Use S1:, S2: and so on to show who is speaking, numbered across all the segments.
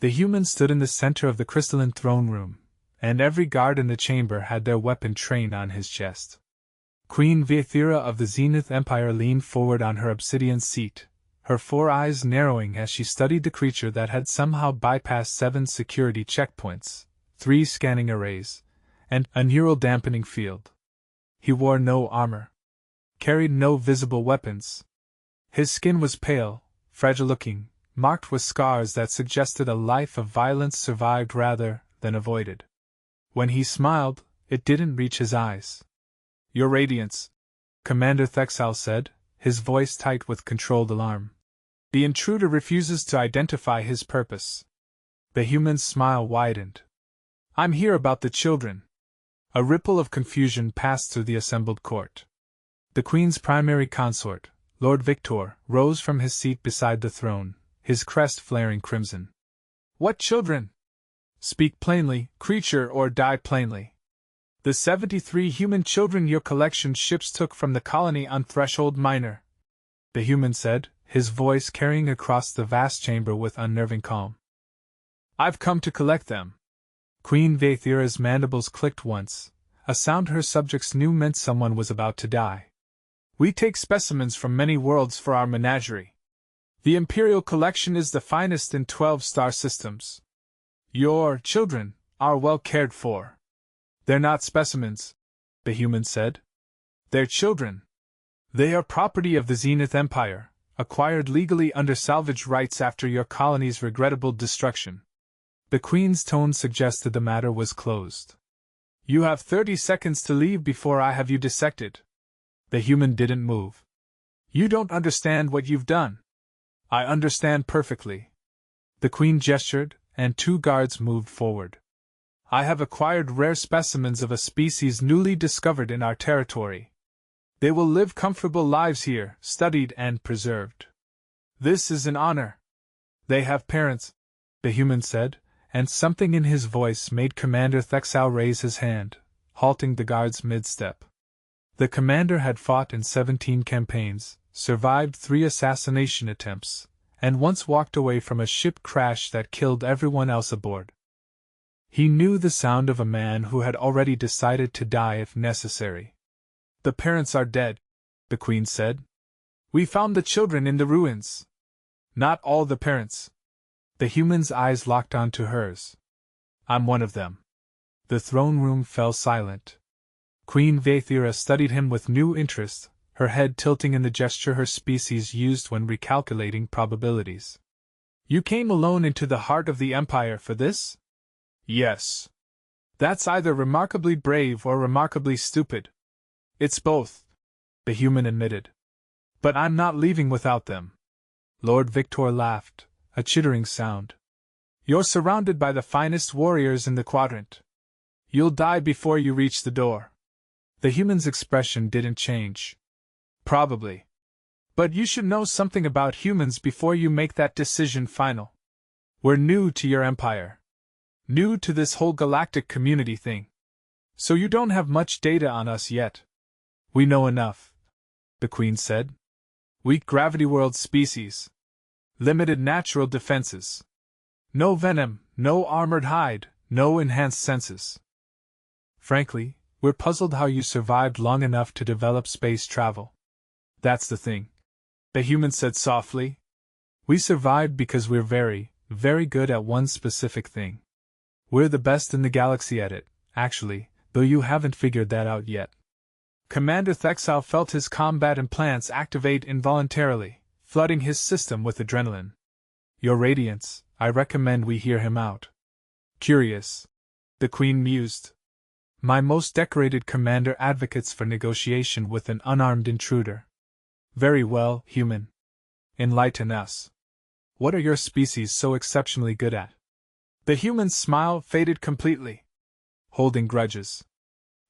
S1: The humans stood in the center of the crystalline throne room, and every guard in the chamber had their weapon trained on his chest. Queen Vaethira of the Zenith Empire leaned forward on her obsidian seat, her 4 eyes narrowing as she studied the creature that had somehow bypassed 7 security checkpoints, 3 scanning arrays, and a neural dampening field. He wore no armor, carried no visible weapons. His skin was pale, fragile-looking, marked with scars that suggested a life of violence survived rather than avoided. When he smiled, it didn't reach his eyes. "Your Radiance," Commander Thexal said, his voice tight with controlled alarm. "The intruder refuses to identify his purpose." The human's smile widened. "I'm here about the children." A ripple of confusion passed through the assembled court. The Queen's primary consort, Lord Victor, rose from his seat beside the throne, his crest flaring crimson. "What children? Speak plainly, creature, or die plainly." "The 73 human children your collection ships took from the colony on Threshold Minor," the human said, his voice carrying across the vast chamber with unnerving calm. "I've come to collect them." Queen Vaethira's mandibles clicked once, a sound her subjects knew meant someone was about to die. "We take specimens from many worlds for our menagerie. The Imperial collection is the finest in 12 star systems. Your children are well cared for." "They're not specimens," the human said. "They're children. They are property of the Zenith Empire, acquired legally under salvage rights after your colony's regrettable destruction." The Queen's tone suggested the matter was closed. "You have 30 seconds to leave before I have you dissected." The human didn't move. "You don't understand what you've done." "I understand perfectly." The Queen gestured, and 2 guards moved forward. "I have acquired rare specimens of a species newly discovered in our territory. They will live comfortable lives here, studied and preserved. This is an honor." "They have parents," the human said, and something in his voice made Commander Thexal raise his hand, halting the guards mid-step. The commander had fought in 17 campaigns, survived 3 assassination attempts, and once walked away from a ship crash that killed everyone else aboard. He knew the sound of a man who had already decided to die if necessary. "The parents are dead," the Queen said. "We found the children in the ruins." "Not all the parents." The human's eyes locked onto hers. "I'm one of them." The throne room fell silent. Queen Vaethira studied him with new interest, her head tilting in the gesture her species used when recalculating probabilities. "You came alone into the heart of the Empire for this?" "Yes." "That's either remarkably brave or remarkably stupid." "It's both," the human admitted. "But I'm not leaving without them." Lord Victor laughed, a chittering sound. "You're surrounded by the finest warriors in the quadrant. You'll die before you reach the door." The human's expression didn't change. "Probably. But you should know something about humans before you make that decision final. We're new to your empire. New to this whole galactic community thing. So you don't have much data on us yet." "We know enough," the Queen said. "Weak gravity world species. Limited natural defenses. No venom, no armored hide, no enhanced senses. Frankly, we're puzzled how you survived long enough to develop space travel." "That's the thing," the human said softly. "We survived because we're very, very good at one specific thing. We're the best in the galaxy at it, actually, though you haven't figured that out yet." Commander Thexal felt his combat implants activate involuntarily, flooding his system with adrenaline. "Your Radiance, I recommend we hear him out." "Curious," the Queen mused. "My most decorated commander advocates for negotiation with an unarmed intruder." "Very well, human. Enlighten us. What are your species so exceptionally good at?" The human's smile faded completely. "Holding grudges."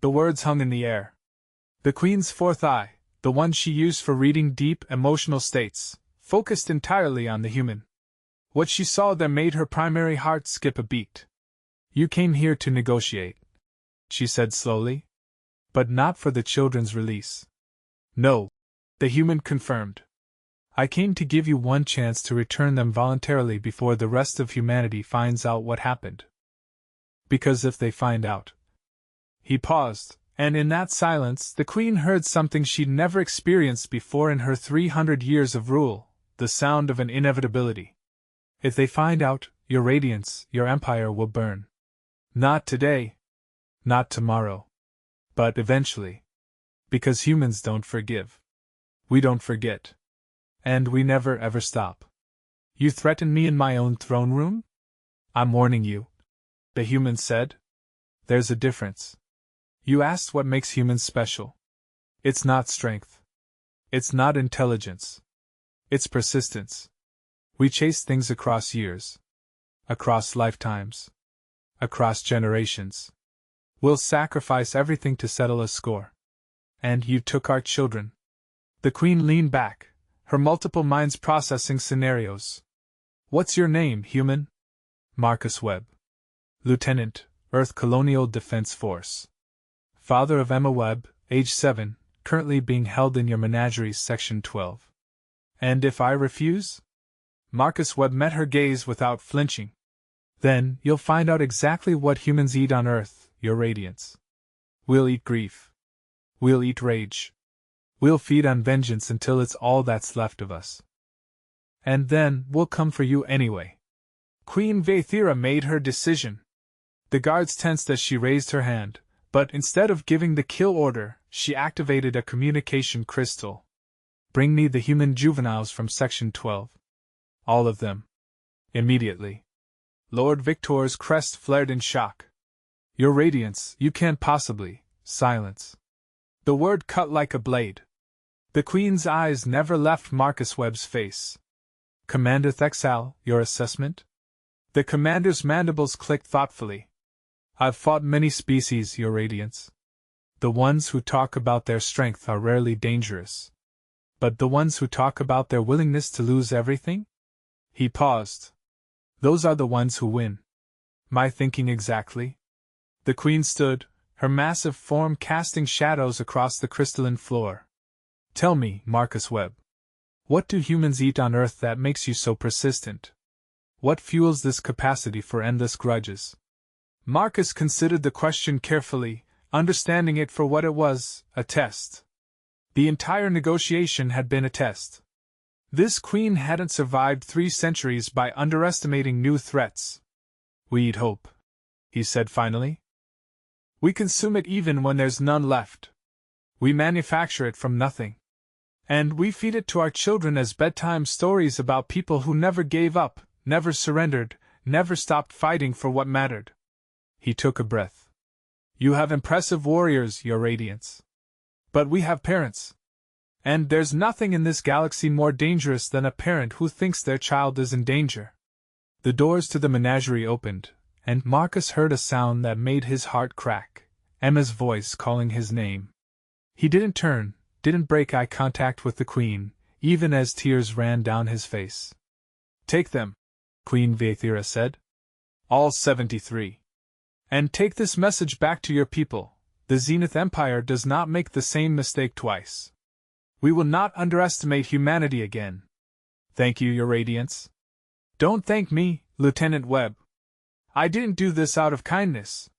S1: The words hung in the air. The Queen's 4th eye, the one she used for reading deep emotional states, focused entirely on the human. What she saw there made her primary heart skip a beat. "You came here to negotiate," she said slowly. "But not for the children's release." "No," the human confirmed. I came to give you one chance to return them voluntarily before the rest of humanity finds out what happened. Because if they find out. He paused, and in that silence the Queen heard something she'd never experienced before in her 300 years of rule, the sound of an inevitability. If they find out, your radiance, your empire will burn. Not today. Not tomorrow. But eventually. Because humans don't forgive. We don't forget. And we never ever stop. You threaten me in my own throne room? I'm warning you, the human said. There's a difference. You asked what makes humans special. It's not strength. It's not intelligence. It's persistence. We chase things across years. Across lifetimes. Across generations. We'll sacrifice everything to settle a score. And you took our children. The Queen leaned back, her multiple minds processing scenarios. What's your name, human? Marcus Webb. Lieutenant, Earth Colonial Defense Force. Father of Emma Webb, age 7, currently being held in your menagerie, Section 12. And if I refuse? Marcus Webb met her gaze without flinching. Then, you'll find out exactly what humans eat on Earth, your radiance. We'll eat grief. We'll eat rage. We'll feed on vengeance until it's all that's left of us. And then, we'll come for you anyway. Queen Vaethira made her decision. The guards tensed as she raised her hand, but instead of giving the kill order, she activated a communication crystal. Bring me the human juveniles from Section 12. All of them. Immediately. Lord Victor's crest flared in shock. Your radiance, you can't possibly. Silence. The word cut like a blade. The Queen's eyes never left Marcus Webb's face. Commander Thexal, your assessment? The commander's mandibles clicked thoughtfully. I've fought many species, your radiance. The ones who talk about their strength are rarely dangerous. But the ones who talk about their willingness to lose everything? He paused. Those are the ones who win. My thinking exactly? The Queen stood, her massive form casting shadows across the crystalline floor. Tell me, Marcus Webb. What do humans eat on Earth that makes you so persistent? What fuels this capacity for endless grudges? Marcus considered the question carefully, understanding it for what it was, a test. The entire negotiation had been a test. This Queen hadn't survived 3 centuries by underestimating new threats. We eat hope, he said finally. We consume it even when there's none left. We manufacture it from nothing. And we feed it to our children as bedtime stories about people who never gave up, never surrendered, never stopped fighting for what mattered. He took a breath. You have impressive warriors, your radiance. But we have parents. And there's nothing in this galaxy more dangerous than a parent who thinks their child is in danger. The doors to the menagerie opened, and Marcus heard a sound that made his heart crack, Emma's voice calling his name. He didn't turn, didn't break eye contact with the Queen, even as tears ran down his face. Take them, Queen Vaethira said. All 73. And take this message back to your people. The Zenith Empire does not make the same mistake twice. We will not underestimate humanity again. Thank you, your radiance. Don't thank me, Lieutenant Webb. I didn't do this out of kindness.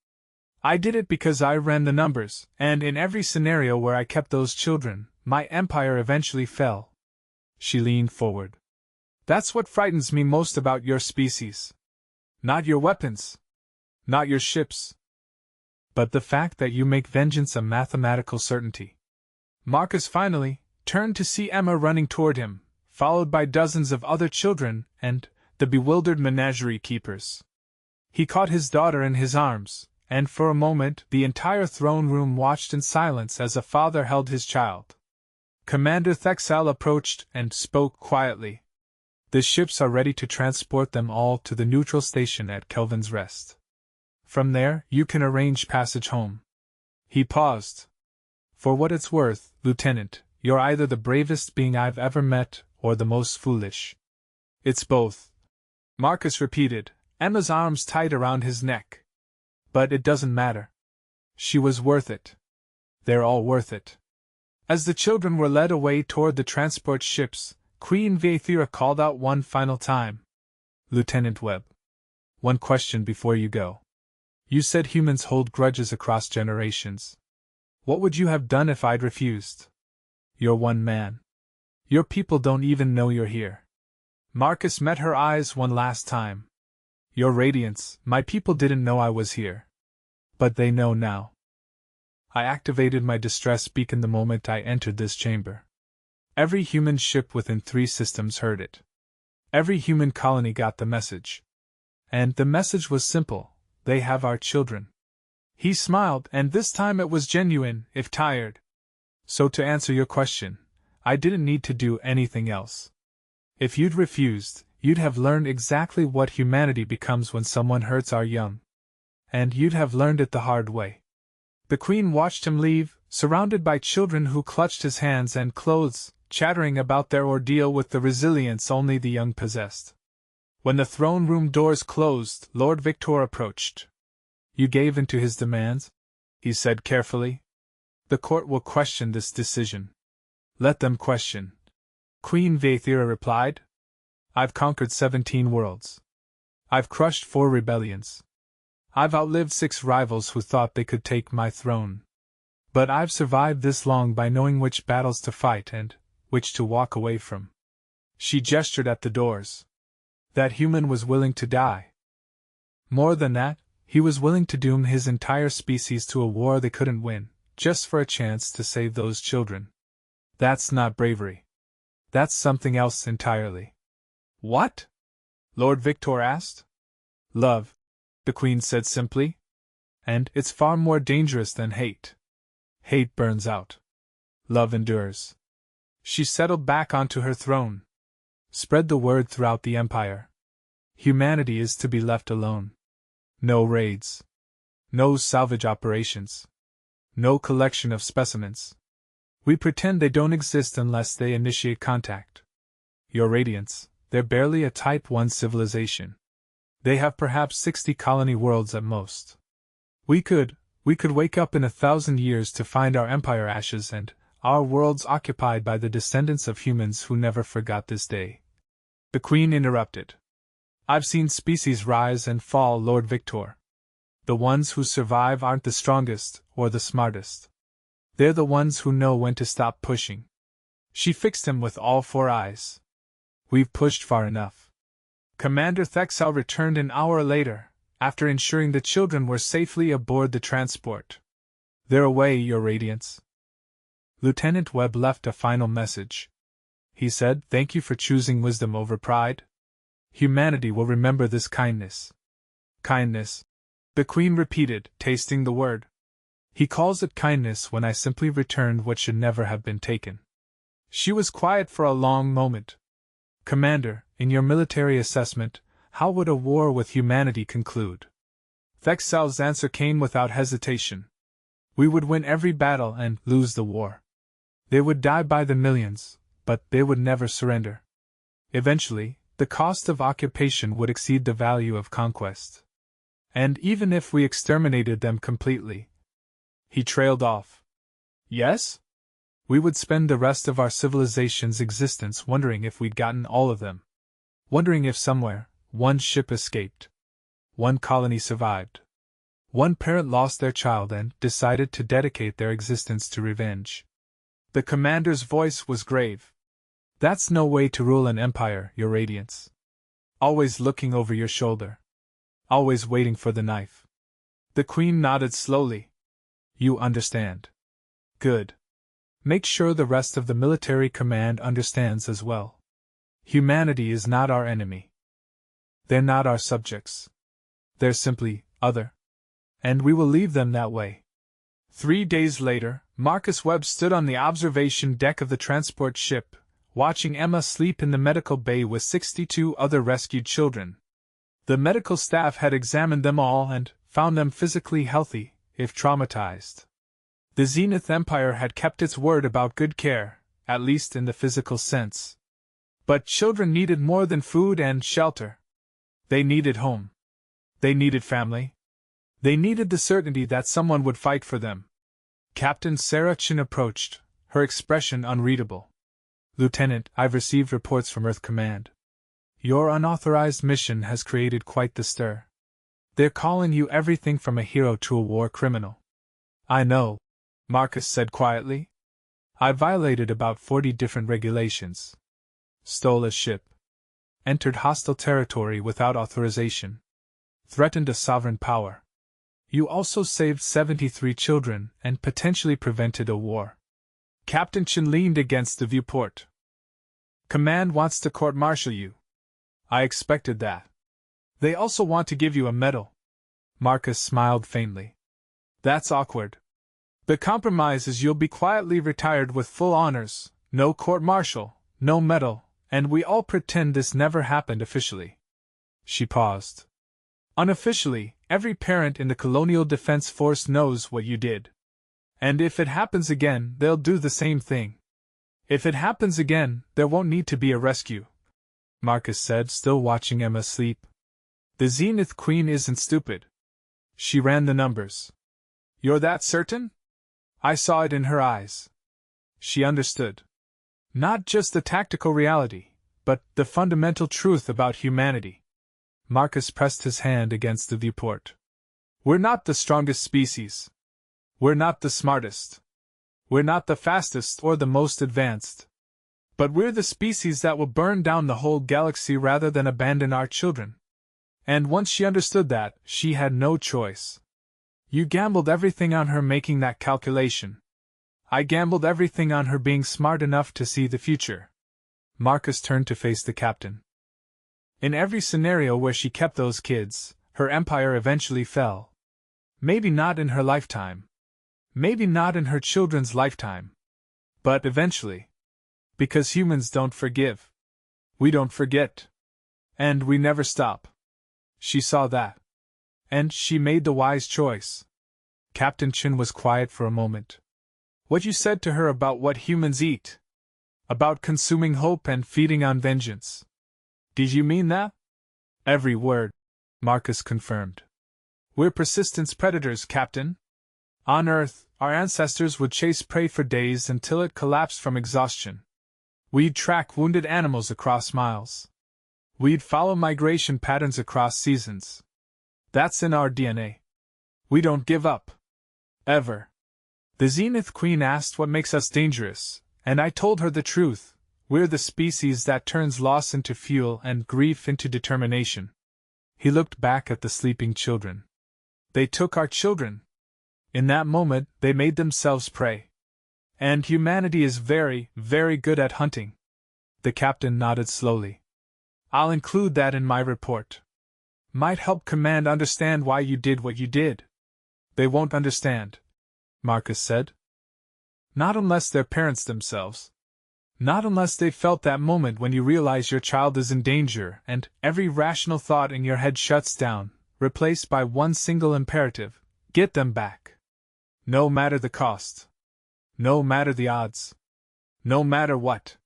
S1: I did it because I ran the numbers, and in every scenario where I kept those children, my empire eventually fell. She leaned forward. That's what frightens me most about your species. Not your weapons. Not your ships. But the fact that you make vengeance a mathematical certainty. Marcus finally turned to see Emma running toward him, followed by dozens of other children and the bewildered menagerie keepers. He caught his daughter in his arms, and for a moment the entire throne room watched in silence as a father held his child. Commander Thexal approached and spoke quietly. The ships are ready to transport them all to the neutral station at Kelvin's Rest. From there, you can arrange passage home. He paused. For what it's worth, Lieutenant, you're either the bravest being I've ever met, or the most foolish. It's both. Marcus repeated, Emma's arms tight around his neck. But it doesn't matter. She was worth it. They're all worth it. As the children were led away toward the transport ships, Queen Vaethira called out one final time. Lieutenant Webb. One question before you go. You said humans hold grudges across generations. What would you have done if I'd refused? You're one man. Your people don't even know you're here. Marcus met her eyes one last time. Your radiance, my people didn't know I was here. But they know now. I activated my distress beacon the moment I entered this chamber. Every human ship within 3 systems heard it. Every human colony got the message. And the message was simple: they have our children. He smiled, and this time it was genuine, if tired. So to answer your question, I didn't need to do anything else. If you'd refused, you'd have learned exactly what humanity becomes when someone hurts our young. And you'd have learned it the hard way. The Queen watched him leave, surrounded by children who clutched his hands and clothes, chattering about their ordeal with the resilience only the young possessed. When the throne room doors closed, Lord Victor approached. You gave in to his demands? He said carefully. The court will question this decision. Let them question. Queen Vaethira replied. I've conquered 17 worlds. I've crushed 4 rebellions. I've outlived 6 rivals who thought they could take my throne. But I've survived this long by knowing which battles to fight and which to walk away from. She gestured at the doors. That human was willing to die. More than that, he was willing to doom his entire species to a war they couldn't win, just for a chance to save those children. That's not bravery. That's something else entirely. What? Lord Victor asked. Love, the Queen said simply. And it's far more dangerous than hate. Hate burns out. Love endures. She settled back onto her throne. Spread the word throughout the Empire. Humanity is to be left alone. No raids. No salvage operations. No collection of specimens. We pretend they don't exist unless they initiate contact. Your Radiance, they're barely a Type 1 civilization. They have perhaps 60 colony worlds at most. We could wake up in 1,000 years to find our Empire ashes and our worlds occupied by the descendants of humans who never forgot this day. The Queen interrupted. I've seen species rise and fall, Lord Victor. The ones who survive aren't the strongest or the smartest. They're the ones who know when to stop pushing. She fixed him with all 4 eyes. We've pushed far enough. Commander Thexel returned an hour later, after ensuring the children were safely aboard the transport. They're away, Your Radiance. Lieutenant Webb left a final message. He said, Thank you for choosing wisdom over pride. Humanity will remember this kindness. Kindness, the Queen repeated, tasting the word. He calls it kindness when I simply returned what should never have been taken. She was quiet for a long moment. Commander, in your military assessment, how would a war with humanity conclude? Thexel's answer came without hesitation. We would win every battle and lose the war. They would die by the millions, but they would never surrender. Eventually, the cost of occupation would exceed the value of conquest. And even if we exterminated them completely. He trailed off. Yes? We would spend the rest of our civilization's existence wondering if we'd gotten all of them. Wondering if somewhere, one ship escaped. One colony survived. One parent lost their child and decided to dedicate their existence to revenge. The commander's voice was grave. That's no way to rule an empire, Your Radiance. Always looking over your shoulder. Always waiting for the knife. The Queen nodded slowly. You understand. Good. Make sure the rest of the military command understands as well. Humanity is not our enemy. They're not our subjects. They're simply other. And we will leave them that way. 3 days later, Marcus Webb stood on the observation deck of the transport ship, watching Emma sleep in the medical bay with 62 other rescued children. The medical staff had examined them all and found them physically healthy, if traumatized. The Zenith Empire had kept its word about good care, at least in the physical sense. But children needed more than food and shelter. They needed home. They needed family. They needed the certainty that someone would fight for them. Captain Sarah Chin approached, her expression unreadable. Lieutenant, I've received reports from Earth Command. Your unauthorized mission has created quite the stir. They're calling you everything from a hero to a war criminal. I know, Marcus said quietly. I violated about 40 different regulations. Stole a ship. Entered hostile territory without authorization. Threatened a sovereign power. You also saved 73 children and potentially prevented a war. Captain Chen leaned against the viewport. Command wants to court-martial you. I expected that. They also want to give you a medal. Marcus smiled faintly. That's awkward. The compromise is you'll be quietly retired with full honors, no court-martial, no medal, and we all pretend this never happened officially. She paused. Unofficially, every parent in the Colonial Defense Force knows what you did. And if it happens again, they'll do the same thing. If it happens again, there won't need to be a rescue, Marcus said, still watching Emma sleep. The Zenith Queen isn't stupid. She ran the numbers. You're that certain? I saw it in her eyes. She understood. Not just the tactical reality, but the fundamental truth about humanity. Marcus pressed his hand against the viewport. We're not the strongest species. We're not the smartest. We're not the fastest or the most advanced. But we're the species that will burn down the whole galaxy rather than abandon our children. And once she understood that, she had no choice. You gambled everything on her making that calculation. I gambled everything on her being smart enough to see the future. Marcus turned to face the captain. In every scenario where she kept those kids, her empire eventually fell. Maybe not in her lifetime. Maybe not in her children's lifetime. But eventually. Because humans don't forgive. We don't forget. And we never stop. She saw that. And she made the wise choice. Captain Chen was quiet for a moment. What you said to her about what humans eat? About consuming hope and feeding on vengeance. Did you mean that? Every word, Marcus confirmed. We're persistence predators, Captain. On Earth, our ancestors would chase prey for days until it collapsed from exhaustion. We'd track wounded animals across miles. We'd follow migration patterns across seasons. That's in our DNA. We don't give up. Ever. The Zenith Queen asked what makes us dangerous, and I told her the truth. We're the species that turns loss into fuel and grief into determination. He looked back at the sleeping children. They took our children. In that moment, they made themselves prey. And humanity is very, very good at hunting. The captain nodded slowly. I'll include that in my report. Might help Command understand why you did what you did. They won't understand, Marcus said. Not unless they're parents themselves. Not unless they felt that moment when you realize your child is in danger and every rational thought in your head shuts down, replaced by one single imperative: get them back. No matter the cost. No matter the odds. No matter what.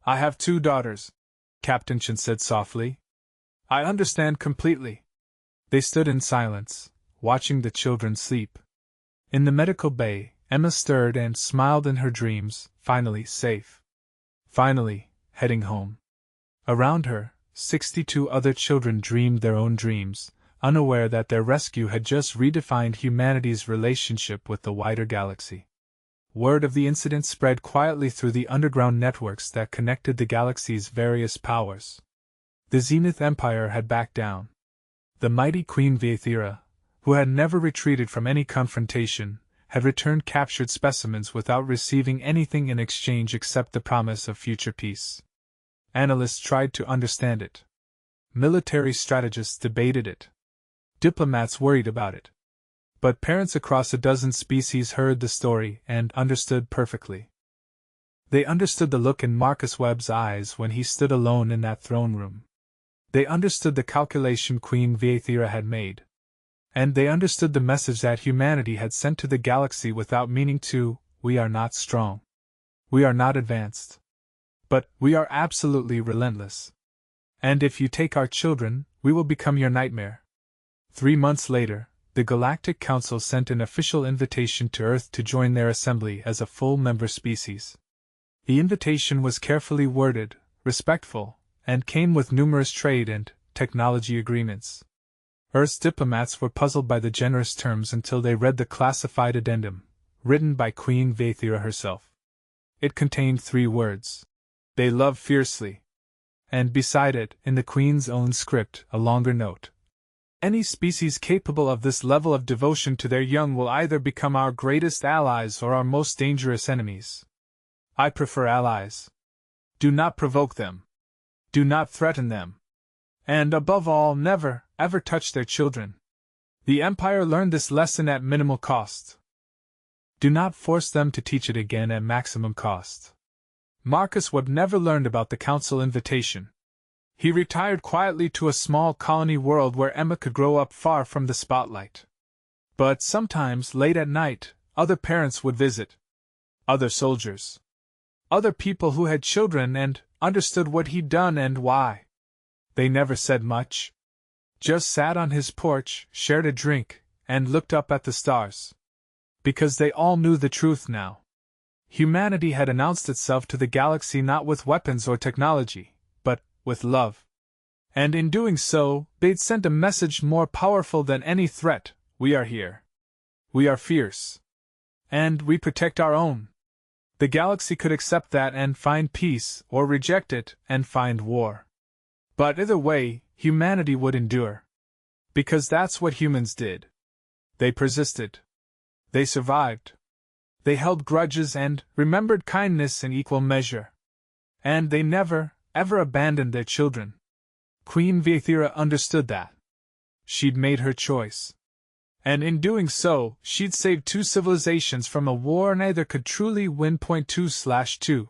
S1: I have 2 daughters, Captain Chen said softly. I understand completely. They stood in silence, watching the children sleep. In the medical bay, Emma stirred and smiled in her dreams, finally safe. Finally, heading home. Around her, 62 other children dreamed their own dreams, unaware that their rescue had just redefined humanity's relationship with the wider galaxy. Word of the incident spread quietly through the underground networks that connected the galaxy's various powers. The Zenith Empire had backed down. The mighty Queen Viathera, who had never retreated from any confrontation, had returned captured specimens without receiving anything in exchange except the promise of future peace. Analysts tried to understand it. Military strategists debated it. Diplomats worried about it. But parents across a dozen species heard the story and understood perfectly. They understood the look in Marcus Webb's eyes when he stood alone in that throne room. They understood the calculation Queen Viathera had made. And they understood the message that humanity had sent to the galaxy without meaning to: we are not strong. We are not advanced. But we are absolutely relentless. And if you take our children, we will become your nightmare. 3 months later, the Galactic Council sent an official invitation to Earth to join their assembly as a full member species. The invitation was carefully worded, respectful, and came with numerous trade and technology agreements. Earth's diplomats were puzzled by the generous terms until they read the classified addendum, written by Queen Vaethira herself. It contained 3 words. They love fiercely. And beside it, in the Queen's own script, a longer note. Any species capable of this level of devotion to their young will either become our greatest allies or our most dangerous enemies. I prefer allies. Do not provoke them. Do not threaten them. And above all, never, ever touch their children. The Empire learned this lesson at minimal cost. Do not force them to teach it again at maximum cost. Marcus Webb never learned about the Council invitation. He retired quietly to a small colony world where Emma could grow up far from the spotlight. But sometimes, late at night, other parents would visit. Other soldiers. Other people who had children and understood what he'd done and why. They never said much. Just sat on his porch, shared a drink, and looked up at the stars. Because they all knew the truth now. Humanity had announced itself to the galaxy not with weapons or technology, but with love. And in doing so, they'd sent a message more powerful than any threat: we are here. We are fierce. And we protect our own. The galaxy could accept that and find peace, or reject it and find war. But either way, humanity would endure. Because that's what humans did. They persisted. They survived. They held grudges and remembered kindness in equal measure. And they never, ever abandoned their children. Queen Vaethira understood that. She'd made her choice. And in doing so, she'd saved 2 civilizations from a war neither could truly win. 2/2